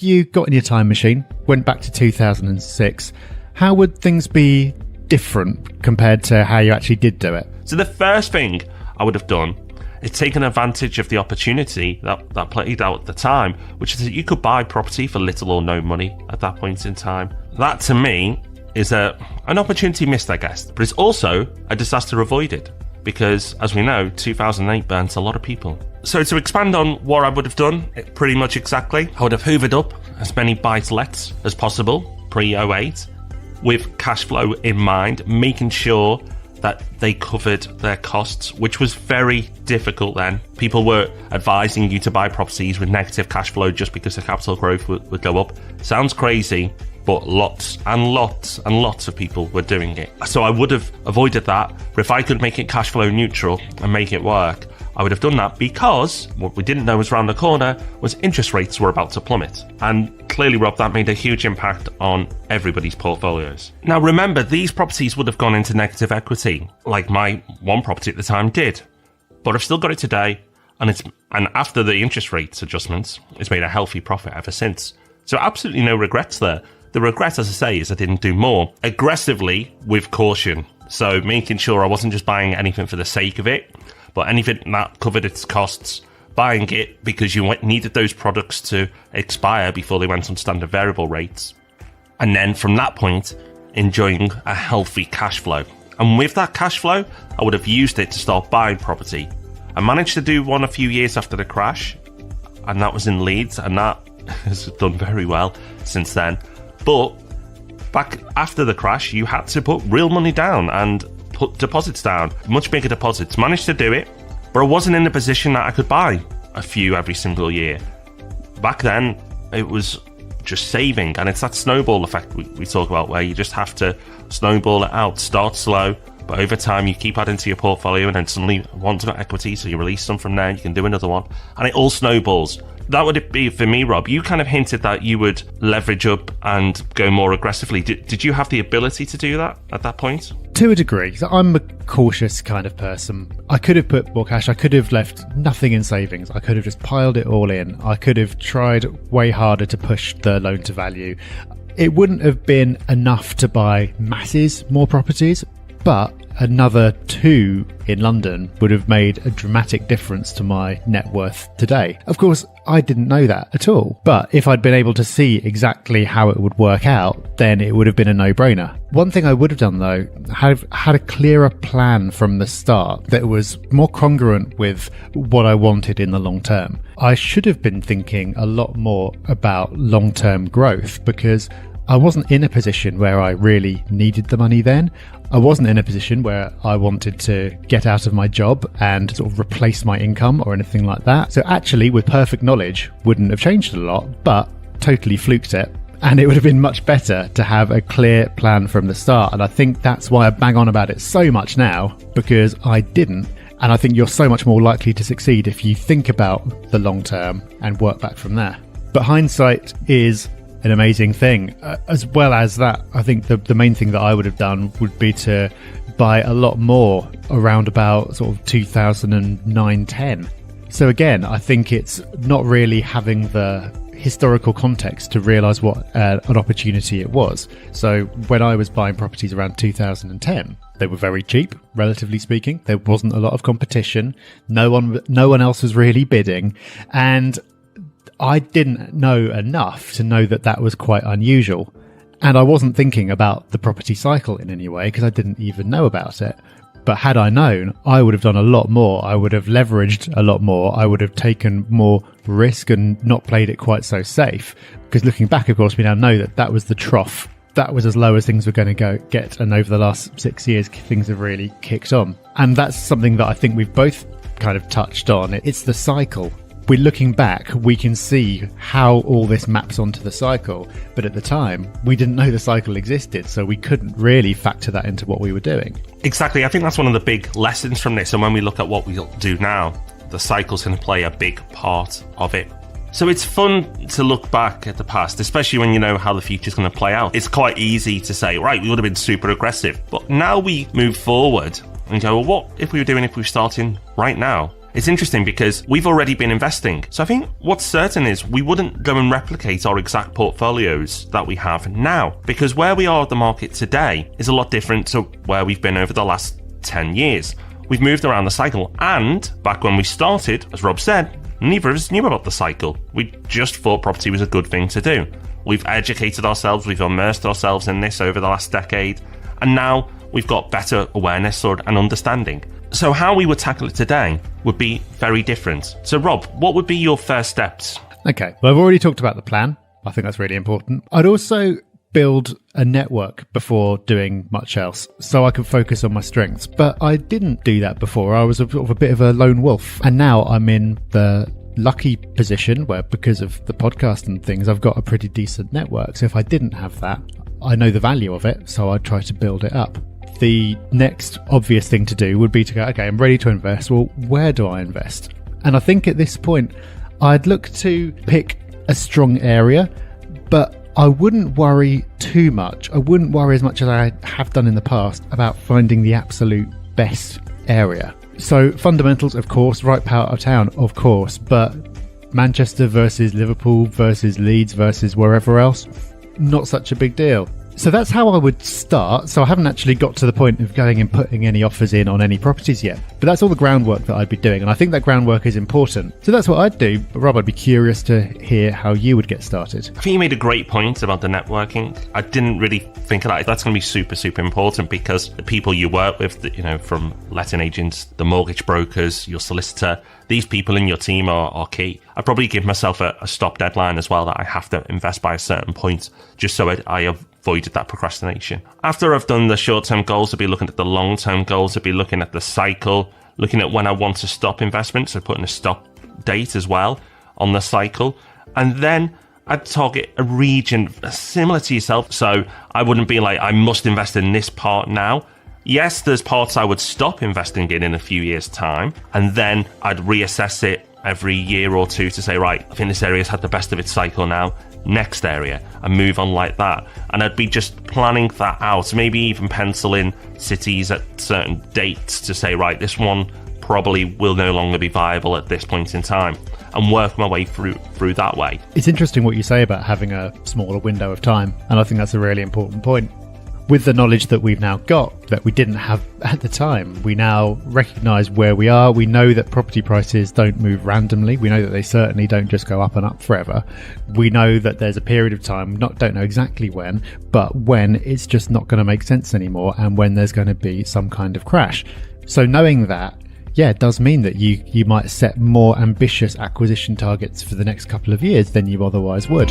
if you got in your time machine, went back to 2006, how would things be different compared to how you actually did do it? So the first thing I would have done is taken advantage of the opportunity that played out at the time, which is that you could buy property for little or no money at that point in time. That, to me, is an opportunity missed, I guess, but it's also a disaster avoided, because, as we know, 2008 burnt a lot of people. So to expand on what I would have done, pretty much exactly, I would have hoovered up as many buy-to-lets as possible pre-08, with cash flow in mind, making sure that they covered their costs, which was very difficult then. People were advising you to buy properties with negative cash flow just because the capital growth would go up. Sounds crazy, but lots and lots and lots of people were doing it. So I would have avoided that, but if I could make it cash flow neutral and make it work, I would have done that, because what we didn't know was around the corner was interest rates were about to plummet. And clearly, Rob, that made a huge impact on everybody's portfolios. Now remember, these properties would have gone into negative equity, like my one property at the time did. But I've still got it today, and after the interest rates adjustments, it's made a healthy profit ever since. So absolutely no regrets there. The regret, as I say, is I didn't do more. Aggressively, with caution. So making sure I wasn't just buying anything for the sake of it, but anything that covered its costs, buying it because you needed those products to expire before they went on standard variable rates. And then from that point, enjoying a healthy cash flow. And with that cash flow, I would have used it to start buying property. I managed to do one a few years after the crash, and that was in Leeds, and that has done very well since then. But back after the crash, you had to put real money down and put deposits down, much bigger deposits. Managed to do it, but I wasn't in a position that I could buy a few every single year. Back then, it was just saving, and it's that snowball effect we talk about, where you just have to snowball it out, start slow, but over time you keep adding to your portfolio, and then suddenly one's got equity, so you release some from there, you can do another one, and it all snowballs. That would be for me, Rob. You kind of hinted that you would leverage up and go more aggressively. Did you have the ability to do that at that point? To a degree. So I'm a cautious kind of person. I could have put more cash. I could have left nothing in savings. I could have just piled it all in. I could have tried way harder to push the loan to value. It wouldn't have been enough to buy masses more properties, but another 2 in London would have made a dramatic difference to my net worth today. Of course, I didn't know that at all, but if I'd been able to see exactly how it would work out, then it would have been a no-brainer. One thing I would have done, though, had a clearer plan from the start that was more congruent with what I wanted in the long term. I should have been thinking a lot more about long-term growth, because I wasn't in a position where I really needed the money then. I wasn't in a position where I wanted to get out of my job and sort of replace my income or anything like that. So actually, with perfect knowledge, wouldn't have changed a lot, but totally fluked it. And it would have been much better to have a clear plan from the start. And I think that's why I bang on about it so much now, because I didn't. And I think you're so much more likely to succeed if you think about the long term and work back from there. But hindsight is an amazing thing. As well as that, I think the main thing that I would have done would be to buy a lot more around about sort of 2009-10. So again, I think it's not really having the historical context to realise what an opportunity it was. So when I was buying properties around 2010, they were very cheap, relatively speaking. There wasn't a lot of competition. No one else was really bidding, and I didn't know enough to know that that was quite unusual. And I wasn't thinking about the property cycle in any way, because I didn't even know about it. But had I known, I would have done a lot more. I would have leveraged a lot more. I would have taken more risk and not played it quite so safe. Because looking back, of course, we now know that that was the trough. That was as low as things were going to get. And over the last 6 years, things have really kicked on. And that's something that I think we've both kind of touched on. It's the cycle. We're looking back, we can see how all this maps onto the cycle, but at the time, we didn't know the cycle existed, so we couldn't really factor that into what we were doing. Exactly. I think that's one of the big lessons from this, and when we look at what we do now, the cycle's going to play a big part of it. So it's fun to look back at the past, especially when you know how the future's going to play out. It's quite easy to say, right, we would have been super aggressive, but now we move forward and go, well, what if we were starting right now? It's interesting because we've already been investing. So I think what's certain is we wouldn't go and replicate our exact portfolios that we have now, because where we are at the market today is a lot different to where we've been over the last 10 years. We've moved around the cycle, and back when we started, as Rob said, neither of us knew about the cycle. We just thought property was a good thing to do. We've educated ourselves, we've immersed ourselves in this over the last decade, and now we've got better awareness and understanding. So how we would tackle it today would be very different. So Rob, what would be your first steps? Okay, well, I've already talked about the plan. I think that's really important. I'd also build a network before doing much else so I could focus on my strengths. But I didn't do that before. I was a bit of a lone wolf. And now I'm in the lucky position where, because of the podcast and things, I've got a pretty decent network. So if I didn't have that, I know the value of it, so I'd try to build it up. The next obvious thing to do would be to go, okay, I'm ready to invest. Well, where do I invest? And I think at this point, I'd look to pick a strong area, but I wouldn't worry too much. I wouldn't worry as much as I have done in the past about finding the absolute best area. So fundamentals, of course, right part of town, of course, but Manchester versus Liverpool versus Leeds versus wherever else, not such a big deal. So that's how I would start. So I haven't actually got to the point of going and putting any offers in on any properties yet. But that's all the groundwork that I'd be doing. And I think that groundwork is important. So that's what I'd do. But Rob, I'd be curious to hear how you would get started. I think you made a great point about the networking. I didn't really think of that. That's going to be super, super important, because the people you work with, from letting agents, the mortgage brokers, your solicitor, these people in your team are key. I'd probably give myself a stop deadline as well, that I have to invest by a certain point, just so I avoided that procrastination. After I've done the short-term goals, I'll be looking at the long-term goals. I'll be looking at the cycle, looking at when I want to stop investment, so putting a stop date as well on the cycle. And then I'd target a region similar to yourself. So I wouldn't be like, I must invest in this part now. Yes, there's parts I would stop investing in a few years' time, and then I'd reassess it every year or two to say, right, I think this area's had the best of its cycle now, next area, and move on like that. And I'd be just planning that out, maybe even pencil in cities at certain dates to say, right, this one probably will no longer be viable at this point in time, and work my way through that way. It's interesting what you say about having a smaller window of time, and I think that's a really important point. With the knowledge that we've now got that we didn't have at the time, we now recognise where we are. We know that property prices don't move randomly. We know that they certainly don't just go up and up forever. We know that there's a period of time, don't know exactly when, but when it's just not going to make sense anymore, and when there's going to be some kind of crash. So knowing that, yeah, it does mean that you might set more ambitious acquisition targets for the next couple of years than you otherwise would.